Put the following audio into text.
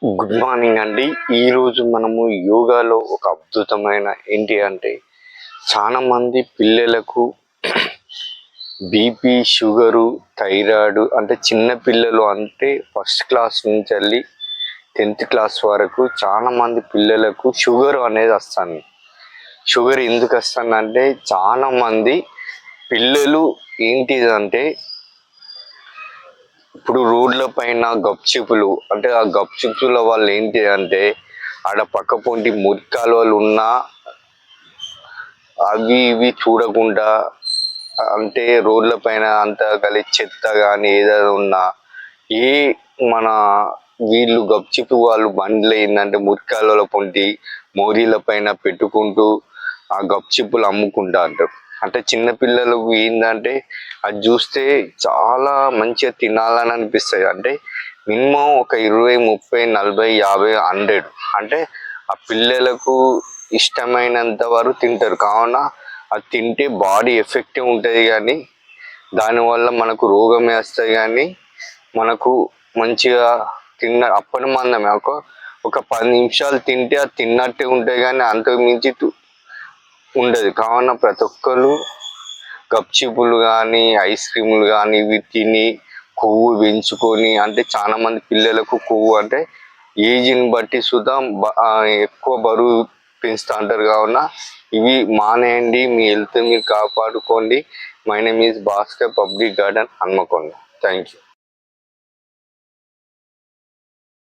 Good morning అండి. ఈరోజు మనము యోగాలో ఒక అద్భుతమైన ఏంటి అంటే చాలా మంది పిల్లలకు బీపీ, షుగరు, థైరాయిడ్ అంటే చిన్న పిల్లలు అంటే ఫస్ట్ క్లాస్ నుంచి వెళ్ళి 10th క్లాస్ వరకు చాలా మంది పిల్లలకు షుగర్ అనేది వస్తుంది. షుగర్ ఎందుకు వస్తుందంటే చాలా మంది పిల్లలు ఏంటిదంటే ఇప్పుడు రోడ్ల పైన గప్చిపులు అంటే ఆ గప్చిపుల వల్ల ఏంటి అంటే ఆడ పక్క పొంటి మురికి కాలువలు ఉన్నా అవి ఇవి చూడకుండా అంటే రోడ్ల పైన అంతా కలిసి చెత్త కానీ ఏదైనా ఉన్నా ఏ మన వీళ్ళు గప్చిపు వాళ్ళు బండ్లు ఏంటంటే మురికి కాలువల పొంటి మోరీల పైన పెట్టుకుంటూ ఆ గప్చిప్పులు అమ్ముకుంటా అంటారు. అంటే చిన్నపిల్లలు ఏంటంటే అది చూస్తే చాలా మంచిగా తినాలని అనిపిస్తుంది. అంటే మినిమం ఒక 20, 30, 40, 50, 100 అంటే ఆ పిల్లలకు ఇష్టమైనంత వరకు తింటారు. కావున అది తింటే బాడీ ఎఫెక్టివ్ ఉంటుంది, కానీ దానివల్ల మనకు రోగమే వస్తుంది. కానీ మనకు మంచిగా అప్పటి మందమే ఒక 10 నిమిషాలు తింటే అది తిన్నట్టే ఉంటుంది, కానీ అంతకు మించి ఉండదు. కావున ప్రతి ఒక్కరు గప్చిపులు కానీ ఐస్ క్రీములు కానీ ఇవి తిని కొవ్వు పెంచుకొని అంటే చాలా మంది పిల్లలకు కొవ్వు అంటే ఏజ్ని బట్టి సుధా ఎక్కువ బరువు పెంచుతూ అంటారు. కావున ఇవి మానేయండి, మీ హెల్త్ మీరు కాపాడుకోండి. My name is Bhaskar, public garden, Hanamkonda. Thank you.